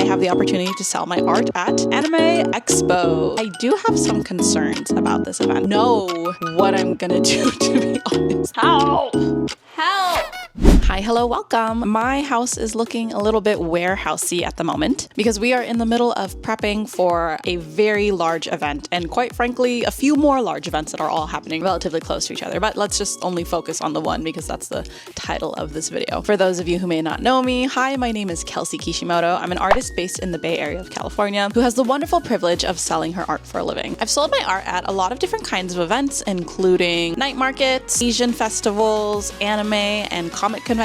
I have the opportunity to sell my art at Anime Expo. I do have some concerns about this event. Know what I'm gonna do, to be honest. Help! Help! Hi, hello, welcome. My house is looking a little bit warehousey at the moment because we are in the middle of prepping for a very large event, and quite frankly, a few more large events that are all happening relatively close to each other. But let's just only focus on the one because that's the title of this video. For those of you who may not know me, hi, my name is Kelsey Kishimoto. I'm an artist based in the Bay Area of California who has the wonderful privilege of selling her art for a living. I've sold my art at a lot of different kinds of events, including night markets, Asian festivals, anime and comic conventions,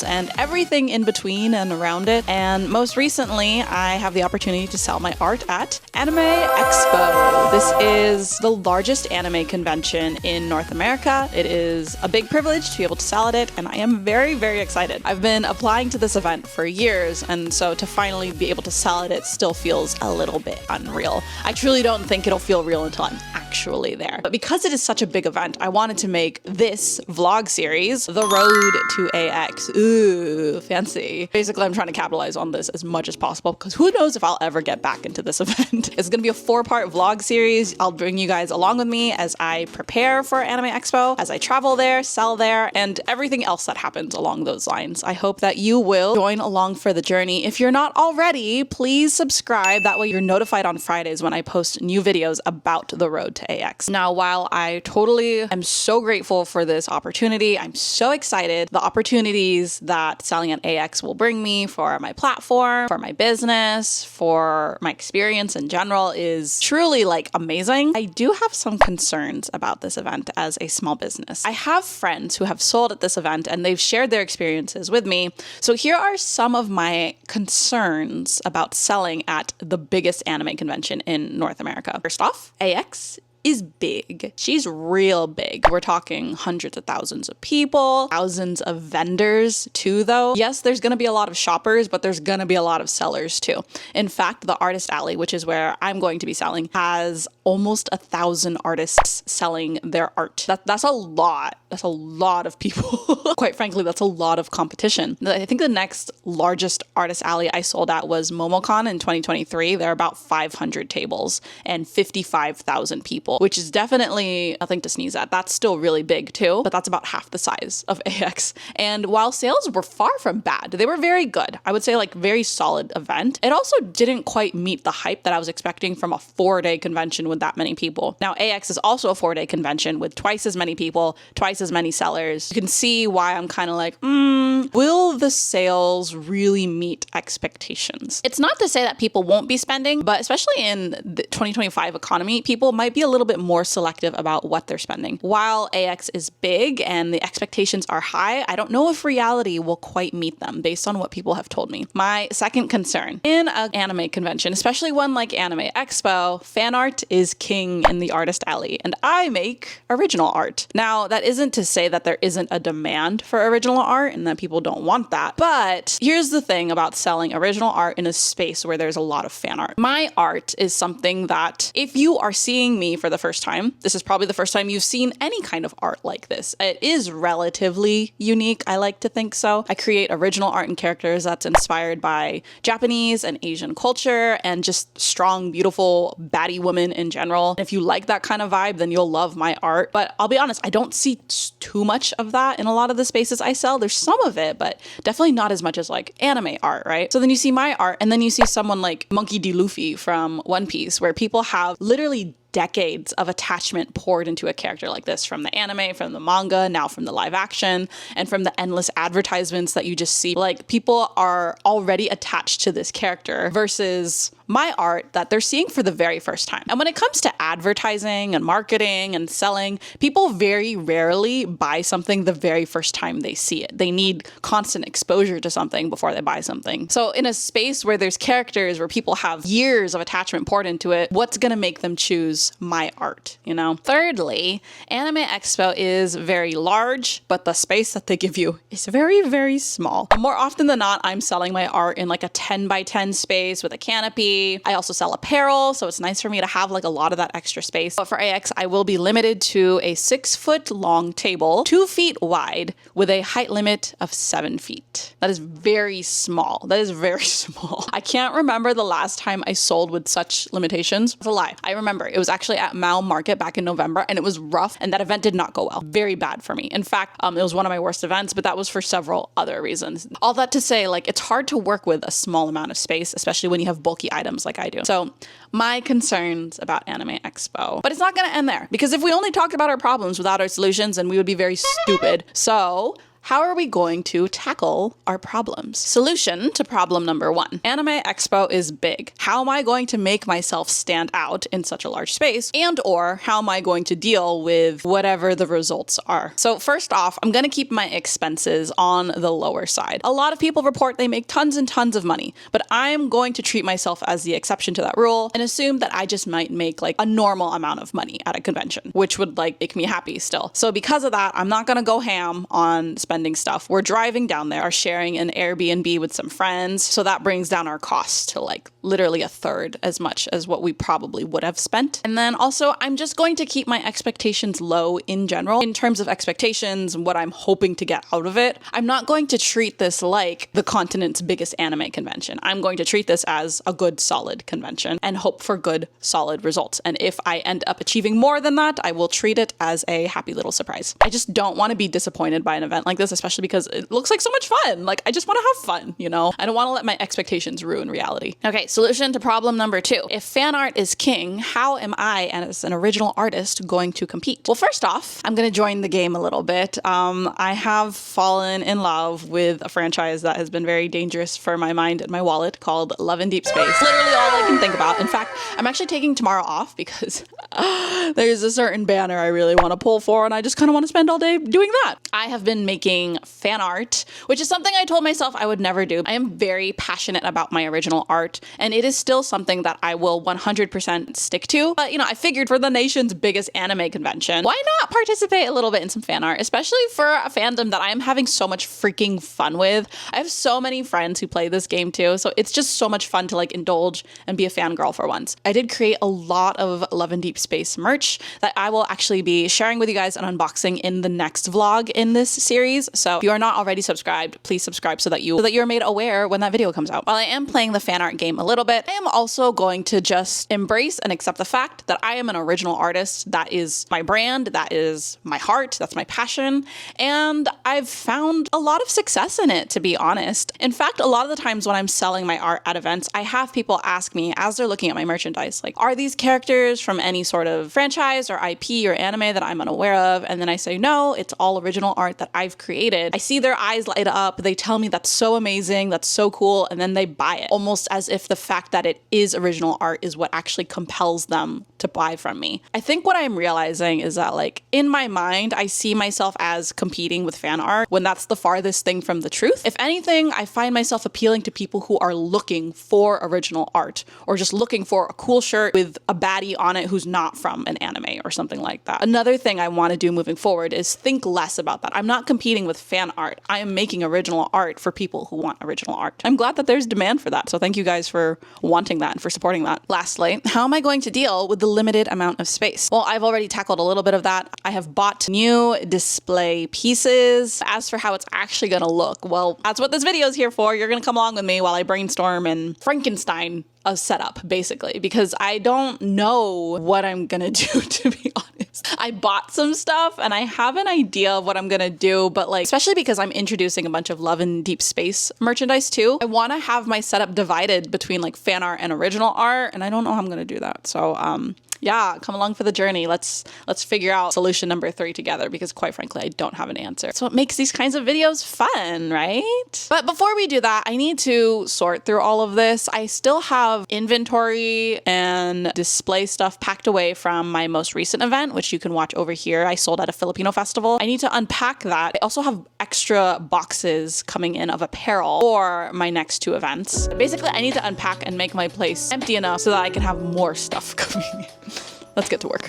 and everything in between and around it. And most recently, I have the opportunity to sell my art at Anime Expo. This is the largest anime convention in North America. It is a big privilege to be able to sell at it, and I am very, very excited. I've been applying to this event for years, and so to finally be able to sell at it still feels a little bit unreal. I truly don't think it'll feel real until I'm actually there. But because it is such a big event, I wanted to make this vlog series, The Road to AX. Ooh, fancy. Basically, I'm trying to capitalize on this as much as possible because who knows if I'll ever get back into this event. It's gonna be a 4-part vlog series. I'll bring you guys along with me as I prepare for Anime Expo, as I travel there, sell there, and everything else that happens along those lines. I hope that you will join along for the journey. If you're not already, please subscribe. That way you're notified on Fridays when I post new videos about the road to AX. Now, while I totally am so grateful for this opportunity, I'm so excited. The opportunities that selling at AX will bring me for my platform, for my business, for my experience in general is truly like amazing. I do have some concerns about this event as a small business. I have friends who have sold at this event and they've shared their experiences with me. So here are some of my concerns about selling at the biggest anime convention in North America. First off, AX is big. She's real big. We're talking hundreds of thousands of people, thousands of vendors too, though. Yes, there's gonna be a lot of shoppers, but there's gonna be a lot of sellers too. In fact, the Artist Alley, which is where I'm going to be selling, has almost 1,000 artists selling their art. That's a lot. That's a lot of people. Quite frankly, that's a lot of competition. I think the next largest Artist Alley I sold at was MomoCon in 2023. There are about 500 tables and 55,000 people, which is definitely nothing to sneeze at. That's still really big too, but that's about half the size of AX. And while sales were far from bad, they were very good. I would say like very solid event. It also didn't quite meet the hype that I was expecting from a 4-day convention with that many people. Now, AX is also a 4-day convention with twice as many people, twice as many sellers. You can see why I'm kind of like, will the sales really meet expectations? It's not to say that people won't be spending, but especially in the 2025 economy, people might be a little bit more selective about what they're spending. While AX is big and the expectations are high, I don't know if reality will quite meet them based on what people have told me. My second concern, in an anime convention, especially one like Anime Expo, fan art is king in the Artist Alley, and I make original art. Now, that isn't to say that there isn't a demand for original art and that people don't want that, but here's the thing about selling original art in a space where there's a lot of fan art. My art is something that if you are seeing me for the first time, this is probably the first time you've seen any kind of art like this. It is relatively unique, I like to think so. I create original art and characters that's inspired by Japanese and Asian culture and just strong, beautiful, baddie women in general. If you like that kind of vibe, then you'll love my art. But I'll be honest, I don't see too much of that in a lot of the spaces I sell. There's some of it, but definitely not as much as like anime art, right? So then you see my art, and then you see someone like Monkey D. Luffy from One Piece, where people have literally decades of attachment poured into a character like this, from the anime, from the manga, now from the live action, and from the endless advertisements that you just see. Like, people are already attached to this character versus my art that they're seeing for the very first time. And when it comes to advertising and marketing and selling, people very rarely buy something the very first time they see it. They need constant exposure to something before they buy something. So in a space where there's characters where people have years of attachment poured into it, what's gonna make them choose use my art, you know? Thirdly, Anime Expo is very large, but the space that they give you is very, very small. More often than not, I'm selling my art in like a 10 by 10 space with a canopy. I also sell apparel, so it's nice for me to have like a lot of that extra space. But for AX, I will be limited to a 6-foot long table, 2 feet wide, with a height limit of 7 feet. That is very small. That is very small. I can't remember the last time I sold with such limitations. It's a lie. I remember it was actually at Mao Market back in November, and it was rough, and that event did not go well. Very bad for me. In fact, it was one of my worst events, but that was for several other reasons. All that to say, like, it's hard to work with a small amount of space, especially when you have bulky items like I do. So my concerns about Anime Expo. But it's not going to end there, because if we only talked about our problems without our solutions, then we would be very stupid. So how are we going to tackle our problems? Solution to problem number 1. Anime Expo is big. How am I going to make myself stand out in such a large space? And or how am I going to deal with whatever the results are? So first off, I'm going to keep my expenses on the lower side. A lot of people report they make tons and tons of money, but I'm going to treat myself as the exception to that rule and assume that I just might make like a normal amount of money at a convention, which would like make me happy still. So because of that, I'm not going to go ham on spending stuff. We're driving down there, are sharing an Airbnb with some friends. So that brings down our costs to like literally 1/3 as much as what we probably would have spent. And then also I'm just going to keep my expectations low in general in terms of expectations and what I'm hoping to get out of it. I'm not going to treat this like the continent's biggest anime convention. I'm going to treat this as a good solid convention and hope for good solid results. And if I end up achieving more than that, I will treat it as a happy little surprise. I just don't want to be disappointed by an event like this, especially because it looks like so much fun. Like, I just want to have fun, you know? I don't want to let my expectations ruin reality. Okay, solution to problem number 2. If fan art is king, how am I, as an original artist, going to compete? Well, first off, I'm going to join the game a little bit. I have fallen in love with a franchise that has been very dangerous for my mind and my wallet called Love in Deep Space. Literally all I can think about. In fact, I'm actually taking tomorrow off because there's a certain banner I really want to pull for, and I just kind of want to spend all day doing that. I have been making fan art, which is something I told myself I would never do. I am very passionate about my original art, and it is still something that I will 100% stick to. But, you know, I figured for the nation's biggest anime convention, why not participate a little bit in some fan art, especially for a fandom that I am having so much freaking fun with. I have so many friends who play this game too, so it's just so much fun to like indulge and be a fangirl for once. I did create a lot of Love in Deep Space merch that I will actually be sharing with you guys and unboxing in the next vlog in this series. So if you are not already subscribed, please subscribe so that you're made aware when that video comes out. While I am playing the fan art game a little bit, I am also going to just embrace and accept the fact that I am an original artist. That is my brand, that is my heart, that's my passion, and I've found a lot of success in it, to be honest. In fact, a lot of the times when I'm selling my art at events, I have people ask me as they're looking at my merchandise, like, are these characters from any sort of franchise or IP or anime that I'm unaware of? And then I say, no, it's all original art that I've created. I see their eyes light up. They tell me that's so amazing, that's so cool, and then they buy it, almost as if the fact that it is original art is what actually compels them to buy from me. I think what I'm realizing is that, like, in my mind, I see myself as competing with fan art when that's the farthest thing from the truth. If anything, I find myself appealing to people who are looking for original art or just looking for a cool shirt with a baddie on it who's not from an anime or something like that. Another thing I want to do moving forward is think less about that. I'm not competing with fan art. I am making original art for people who want original art. I'm glad that there's demand for that. So thank you guys for wanting that and for supporting that. Lastly, how am I going to deal with the limited amount of space? Well, I've already tackled a little bit of that. I have bought new display pieces. As for how it's actually going to look, well, that's what this video is here for. You're going to come along with me while I brainstorm and Frankenstein a setup, basically, because I don't know what I'm gonna do, to be honest. I bought some stuff and I have an idea of what I'm gonna do, but like, especially because I'm introducing a bunch of Love in Deep Space merchandise too, I want to have my setup divided between like fan art and original art, and I don't know how I'm gonna do that. So yeah, come along for the journey. Let's figure out solution number 3 together, because quite frankly, I don't have an answer. So it makes these kinds of videos fun, right? But before we do that, I need to sort through all of this. I still have inventory and display stuff packed away from my most recent event, which you can watch over here. I sold at a Filipino festival. I need to unpack that. I also have extra boxes coming in of apparel for my next 2 events. Basically, I need to unpack and make my place empty enough so that I can have more stuff coming in. let's get to work.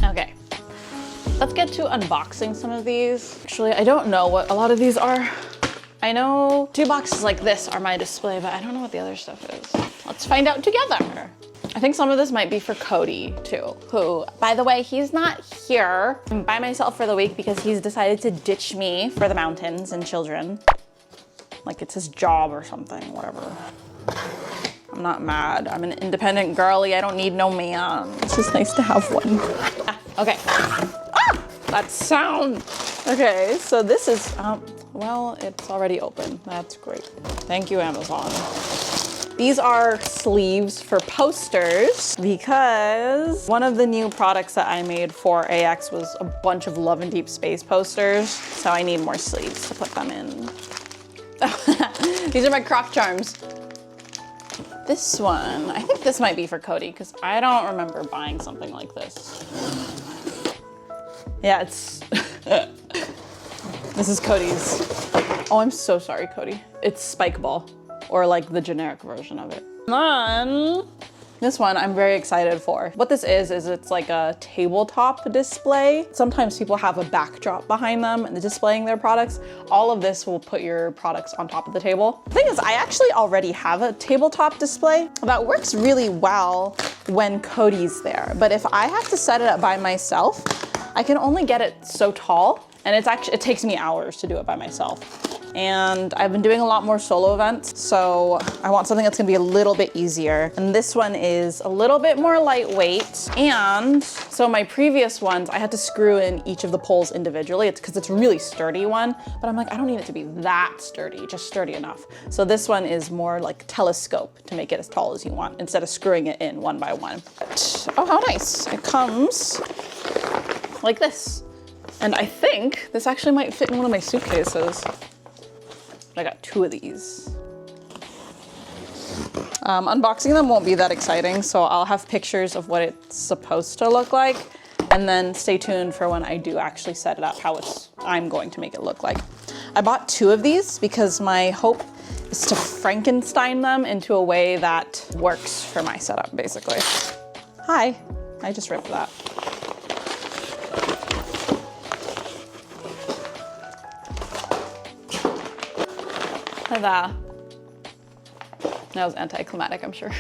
Okay, let's get to unboxing some of these. Actually, I don't know what a lot of these are. I know 2 boxes like this are my display, but I don't know what the other stuff is. Let's find out together. I think some of this might be for Cody too, who, by the way, he's not here. I'm by myself for the week because he's decided to ditch me for the mountains and children. Like it's his job or something, whatever. I'm not mad. I'm an independent girly. I don't need no man. It's just nice to have one. Okay. Ah! That sound. Okay, so this is, well, it's already open. That's great. Thank you, Amazon. These are sleeves for posters because one of the new products that I made for AX was a bunch of Love and Deep Space posters. So I need more sleeves to put them in. These are my croc charms. This one, I think this might be for Cody because I don't remember buying something like this. Yeah, it's, this is Cody's. Oh, I'm so sorry, Cody. It's Spike Ball, or like the generic version of it. And then this one I'm very excited for. What this is it's like a tabletop display. Sometimes people have a backdrop behind them and they're displaying their products. All of this will put your products on top of the table. The thing is, I actually already have a tabletop display that works really well when Cody's there. But if I have to set it up by myself, I can only get it so tall, and it takes me hours to do it by myself. And I've been doing a lot more solo events, so I want something that's gonna be a little bit easier. And this one is a little bit more lightweight. And so my previous ones, I had to screw in each of the poles individually. It's because it's a really sturdy one, but I'm like, I don't need it to be that sturdy, just sturdy enough. So this one is more like telescope to make it as tall as you want, instead of screwing it in one by one. Oh, how nice. It comes like this. And I think this actually might fit in one of my suitcases. I got 2 of these. Unboxing them won't be that exciting, so I'll have pictures of what it's supposed to look like, and then stay tuned for when I do actually set it up, how I'm going to make it look like. I bought 2 of these because my hope is to Frankenstein them into a way that works for my setup, basically. Hi, I just ripped that. Ta-da. That was anticlimactic, I'm sure.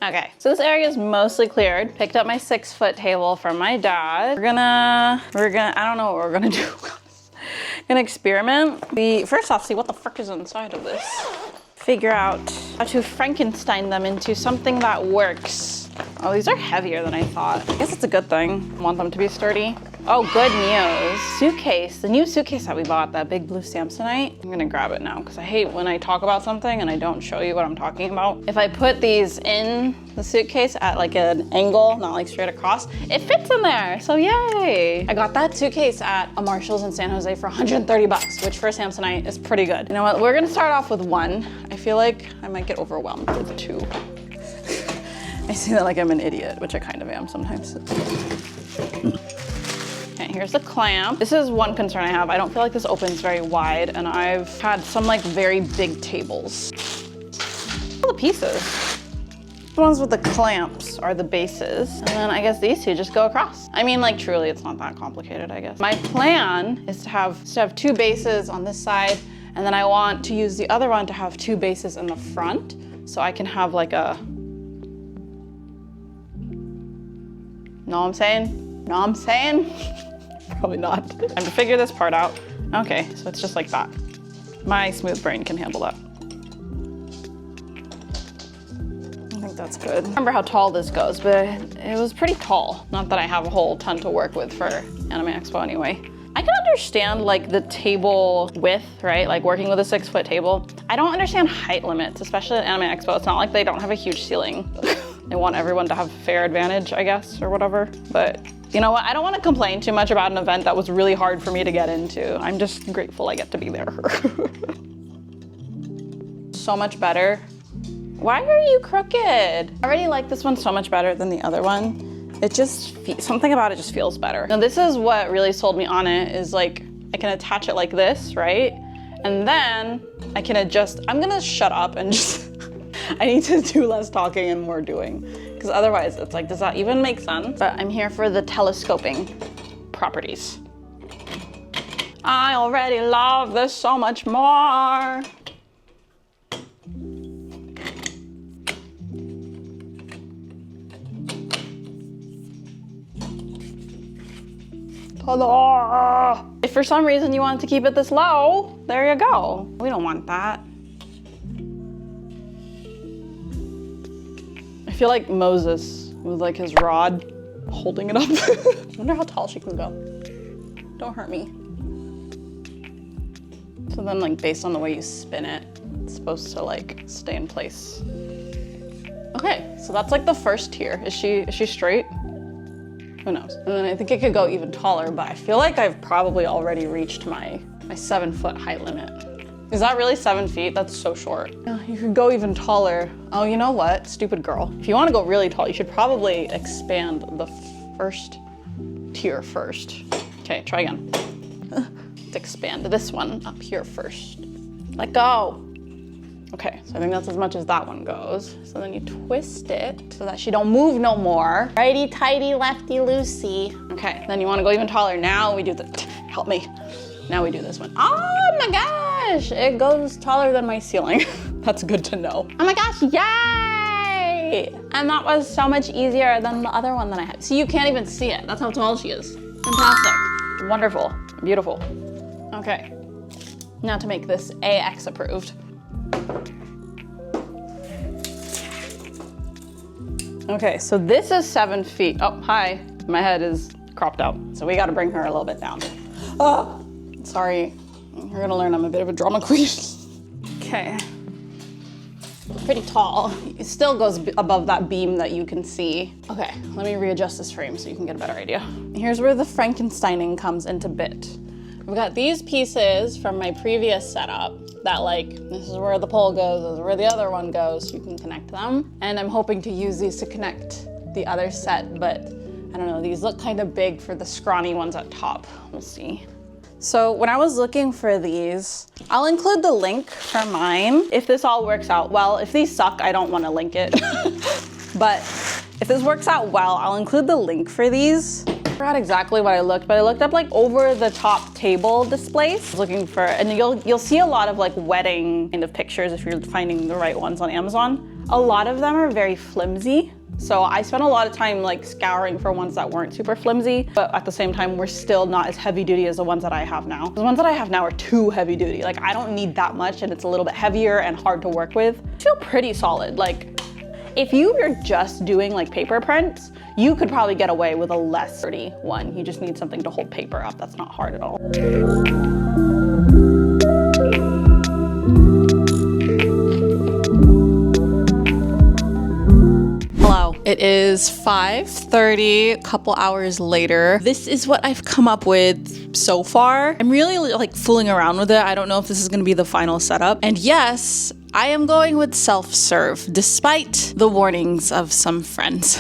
Okay, so this area is mostly cleared. Picked up my 6-foot table from my dad. We're gonna, I don't know what we're gonna do. Gonna experiment. First off, see what the frick is inside of this. Figure out how to Frankenstein them into something that works. Oh, these are heavier than I thought. I guess it's a good thing. I want them to be sturdy. Oh, good news. Suitcase, the new suitcase that we bought, that big blue Samsonite. I'm gonna grab it now because I hate when I talk about something and I don't show you what I'm talking about. If I put these in the suitcase at like an angle, not like straight across, it fits in there, so yay. I got that suitcase at a Marshall's in San Jose for 130 bucks, which for Samsonite is pretty good. You know what, we're gonna start off with 1. I feel like I might get overwhelmed with 2. I say that like I'm an idiot, which I kind of am sometimes. Okay, here's the clamp. This is one concern I have. I don't feel like this opens very wide, and I've had some like very big tables. All the pieces. The ones with the clamps are the bases, and then I guess these 2 just go across. I mean, like truly, it's not that complicated, I guess. My plan is to have 2 bases on this side, and then I want to use the other one to have 2 bases in the front, so I can have like a, know what I'm saying? Know what I'm saying? Probably not. Time to figure this part out. Okay, so it's just like that. My smooth brain can handle that. I think that's good. I don't remember how tall this goes, but it was pretty tall. Not that I have a whole ton to work with for Anime Expo anyway. I can understand like the table width, right? Like working with a 6-foot table. I don't understand height limits, especially at Anime Expo. It's not like they don't have a huge ceiling. They want everyone to have fair advantage, I guess, or whatever. But you know what? I don't want to complain too much about an event that was really hard for me to get into. I'm just grateful I get to be there. So much better. Why are you crooked? I already like this one so much better than the other one It just, something about it just feels better. Now this is what really sold me on it, is like, I can attach it like this, right? And then I can adjust. I'm gonna shut up and just, I need to do less talking and more doing. Because otherwise it's like, does that even make sense? But I'm here for the telescoping properties. I already love this so much more. Ta-da! If for some reason you want to keep it this low, there you go. We don't want that. I feel like Moses with like his rod holding it up. I wonder how tall she can go. Don't hurt me. So then like based on the way you spin it, it's supposed to like stay in place. Okay, so that's like the first tier. Is she straight? Who knows? And then I think it could go even taller, but I feel like I've probably already reached my 7-foot height limit. Is that really 7 feet? That's so short. You could go even taller. Oh, you know what? Stupid girl. If you want to go really tall, you should probably expand the first tier first. Okay, try again. Let's expand this one up here first. Let go. Okay, so I think that's as much as that one goes. So then you twist it so that she don't move no more. Righty tighty, lefty loosey. Okay, then you want to go even taller. Now we do the, help me. Now we do this one. Oh my gosh, it goes taller than my ceiling. That's good to know. Oh my gosh, yay! And that was so much easier than the other one that I had. See, you can't even see it. That's how tall she is. Fantastic, wonderful, beautiful. Okay, now to make this AX approved. Okay, so this is 7 feet. Oh, hi, my head is cropped out. So we gotta bring her a little bit down. Oh, sorry, you're gonna learn I'm a bit of a drama queen. Okay, pretty tall. It still goes above that beam that you can see. Okay, let me readjust this frame so you can get a better idea. Here's where the Frankensteining comes into bit. We've got these pieces from my previous setup that like, this is where the pole goes, this is where the other one goes, you can connect them. And I'm hoping to use these to connect the other set, but I don't know, these look kind of big for the scrawny ones at top. We'll see. So when I was looking for these, I'll include the link for mine. If this all works out well, if these suck, I don't want to link it. But if this works out well, I'll include the link for these. I forgot exactly what I looked, but I looked up like over the top table displays. I was looking for, and you'll see a lot of like wedding kind of pictures if you're finding the right ones on Amazon. A lot of them are very flimsy. So I spent a lot of time like scouring for ones that weren't super flimsy, but at the same time, we're still not as heavy duty as the ones that I have now. The ones that I have now are too heavy duty. Like I don't need that much and it's a little bit heavier and hard to work with. I feel pretty solid. Like if you were just doing like paper prints, you could probably get away with a less sturdy one. You just need something to hold paper up. That's not hard at all. Hello, it is 5:30, a couple hours later. This is what I've come up with so far. I'm really like fooling around with it. I don't know if this is gonna be the final setup. And yes, I am going with self-serve, despite the warnings of some friends.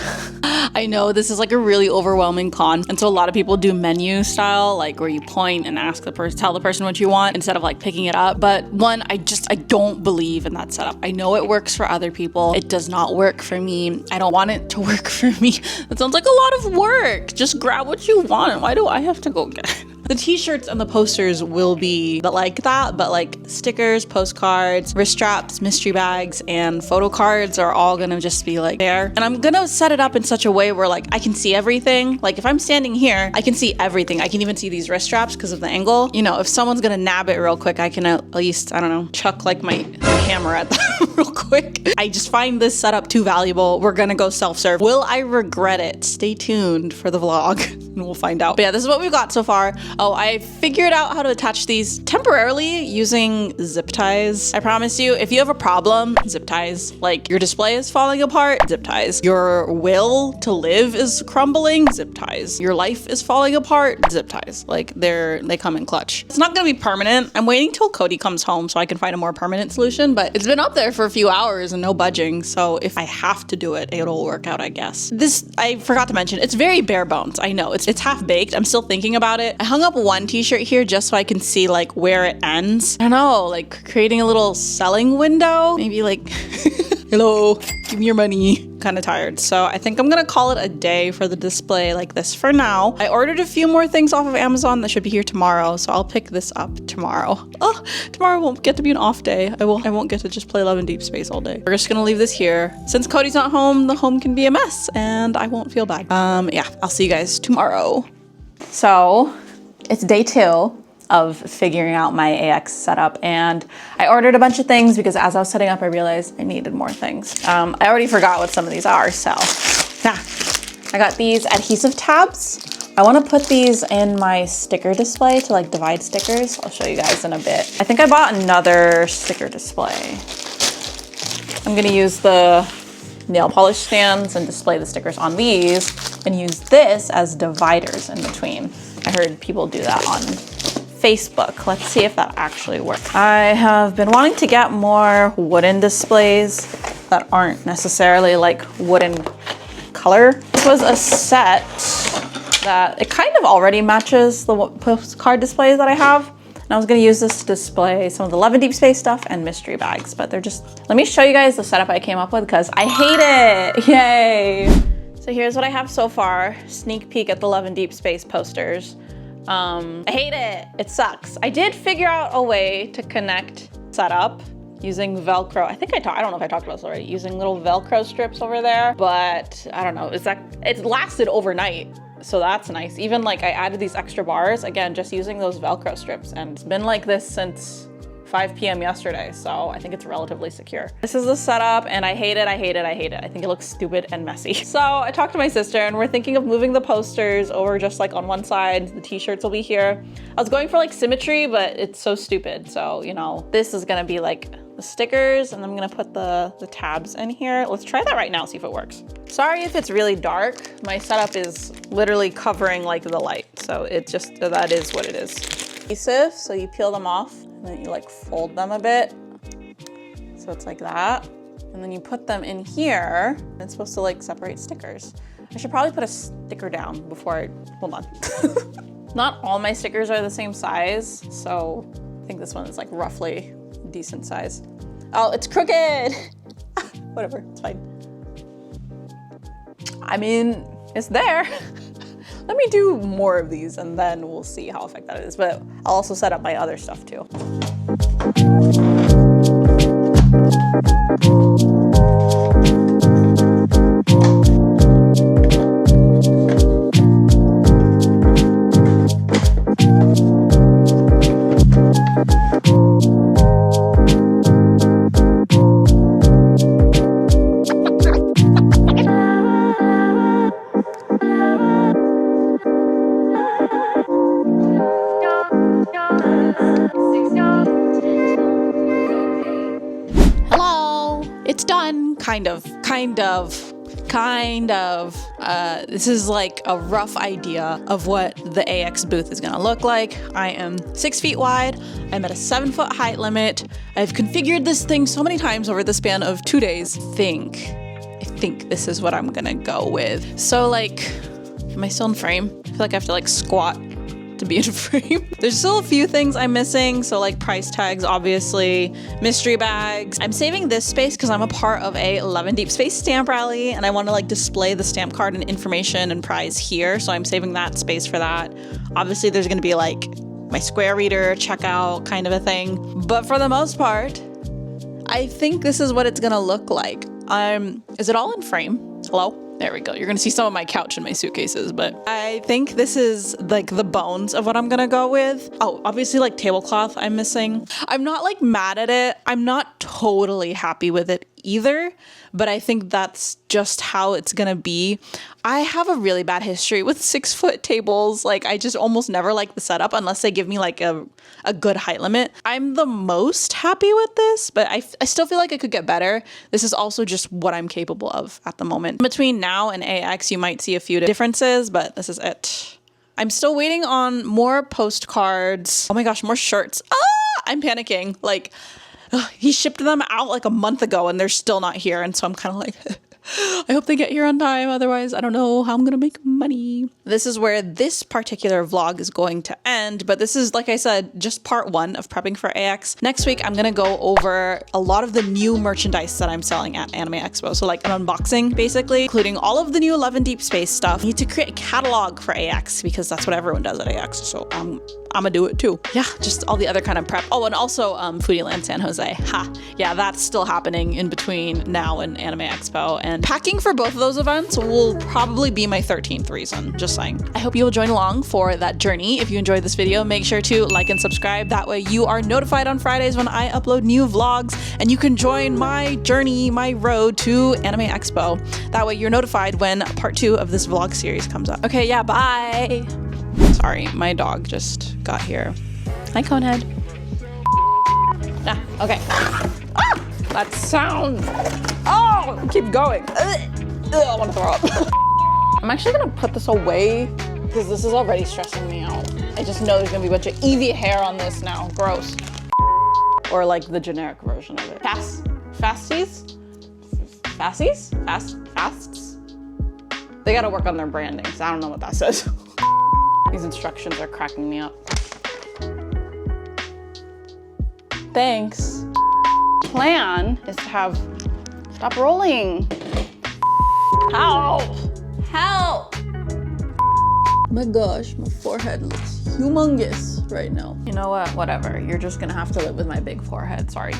I know this is like a really overwhelming con, and so a lot of people do menu style, like where you point and ask the person, tell the person what you want instead of like picking it up. But one, I don't believe in that setup. I know it works for other people. It does not work for me. I don't want it to work for me. That sounds like a lot of work. Just grab what you want. Why do I have to go get it? The t-shirts and the posters will be like that, but like stickers, postcards, wrist straps, mystery bags, and photo cards are all gonna just be like there. And I'm gonna set it up in such a way where like I can see everything. Like if I'm standing here, I can see everything. I can even see these wrist straps because of the angle. You know, if someone's gonna nab it real quick, I can at least, I don't know, chuck like my hammer at them real quick. I just find this setup too valuable. We're gonna go self-serve. Will I regret it? Stay tuned for the vlog and we'll find out. But yeah, this is what we've got so far. Oh, I figured out how to attach these temporarily using zip ties. I promise you, if you have a problem, zip ties. Like your display is falling apart, zip ties. Your will to live is crumbling, zip ties. Your life is falling apart, zip ties. Like they come in clutch. It's not gonna be permanent. I'm waiting till Cody comes home so I can find a more permanent solution, but it's been up there for a few hours and no budging. So if I have to do it, it'll work out, I guess. This, I forgot to mention, it's very bare bones. I know, it's half baked. I'm still thinking about it. I hung up one t-shirt here just so I can see like where it ends. I don't know, like creating a little selling window. Maybe like, hello, give me your money. Kind of tired. So I think I'm gonna call it a day for the display like this for now. I ordered a few more things off of Amazon that should be here tomorrow. So I'll pick this up tomorrow. Oh, tomorrow won't get to be an off day. I won't get to just play Love and Deep Space all day. We're just gonna leave this here. Since Cody's not home, the home can be a mess and I won't feel bad. Yeah, I'll see you guys tomorrow. So it's day 2 of figuring out my AX setup, and I ordered a bunch of things because as I was setting up I realized I needed more things. I already forgot what some of these are, so I got these adhesive tabs. I want to put these in my sticker display to like divide stickers. I'll show you guys in a bit. I think I bought another sticker display. I'm gonna use the nail polish stands and display the stickers on these and use this as dividers in between. I heard people do that on Facebook. Let's see if that actually works. I have been wanting to get more wooden displays that aren't necessarily like wooden color. This was a set that it kind of already matches the postcard displays that I have. And I was gonna use this to display some of the Love and Deep Space stuff and mystery bags, but they're just, let me show you guys the setup I came up with because I hate it, yay. So here's what I have so far. Sneak peek at the Love and Deep Space posters. I hate it. It sucks. I did figure out a way to connect setup using Velcro. I don't know if I talked about this already, using little Velcro strips over there, but I don't know. It lasted overnight. So that's nice. Even like I added these extra bars, again, just using those Velcro strips, and it's been like this since 5 p.m. yesterday, so I think it's relatively secure. This is the setup and I hate it, I hate it, I hate it. I think it looks stupid and messy. So I talked to my sister and we're thinking of moving the posters over just like on one side, the t-shirts will be here. I was going for like symmetry, but it's so stupid. So, you know, this is gonna be like the stickers and I'm gonna put the tabs in here. Let's try that right now, see if it works. Sorry if it's really dark. My setup is literally covering like the light. So that is what it is. Adhesive, so you peel them off and then you like fold them a bit. So it's like that. And then you put them in here and it's supposed to like separate stickers. I should probably put a sticker down before hold on. Not all my stickers are the same size. So I think this one is like roughly decent size. Oh, it's crooked. Whatever, it's fine. I mean, it's there. Let me do more of these and then we'll see how effective that is. But I'll also set up my other stuff too. It's done, kind of. This is like a rough idea of what the AX booth is gonna look like. I am 6 feet wide. I'm at a 7-foot height limit. I've configured this thing so many times over the span of 2 days. I think this is what I'm gonna go with. So like, am I still in frame? I feel like I have to like squat to be in frame. There's still a few things I'm missing. So like price tags, obviously, mystery bags. I'm saving this space because I'm a part of a Love and Deep Space stamp rally and I want to like display the stamp card and information and prize here. So I'm saving that space for that. Obviously there's going to be like my square reader, checkout kind of a thing. But for the most part, I think this is what it's going to look like. Is it all in frame? Hello? There we go. You're gonna see some of my couch and my suitcases, but I think this is like the bones of what I'm gonna go with. Oh, obviously like tablecloth I'm missing. I'm not like mad at it. I'm not totally happy with it either, but I think that's just how it's gonna be. I have a really bad history with 6-foot tables. Like, I just almost never like the setup unless they give me like a good height limit. I'm the most happy with this, but I still feel like it could get better. This is also just what I'm capable of at the moment. Between now and AX, you might see a few differences, but this is it. I'm still waiting on more postcards. Oh my gosh, more shirts. Ah, I'm panicking. Like, he shipped them out like a month ago and they're still not here. And so I'm kind of like, I hope they get here on time. Otherwise, I don't know how I'm gonna make money. This is where this particular vlog is going to end. But this is, like I said, just part 1 of prepping for AX. Next week, I'm gonna go over a lot of the new merchandise that I'm selling at Anime Expo. So like an unboxing, basically, including all of the new 11 Deep Space stuff. I need to create a catalog for AX because that's what everyone does at AX. So I'm gonna do it too. Yeah, just all the other kind of prep. Oh, and also Foodieland San Jose. Ha, yeah, that's still happening in between now and Anime Expo. And packing for both of those events will probably be my 13th reason, just saying. I hope you will join along for that journey. If you enjoyed this video, make sure to like and subscribe. That way you are notified on Fridays when I upload new vlogs, and you can join my journey, my road to Anime Expo. That way you're notified when part 2 of this vlog series comes up. Okay, yeah, bye. Sorry, my dog just got here. Hi, Conehead. Ah, okay. Ah, that sound. Oh, keep going. Ugh, I want to throw up. I'm actually gonna put this away because this is already stressing me out. I just know there's gonna be a bunch of Eevee hair on this now. Gross. Or like the generic version of it. Fasties? Fasts? They gotta work on their branding, so I don't know what that says. These instructions are cracking me up. Thanks. Plan is to have, stop rolling. Help! Help! Oh my gosh, my forehead looks humongous right now. You know what, whatever. You're just gonna have to live with my big forehead, sorry.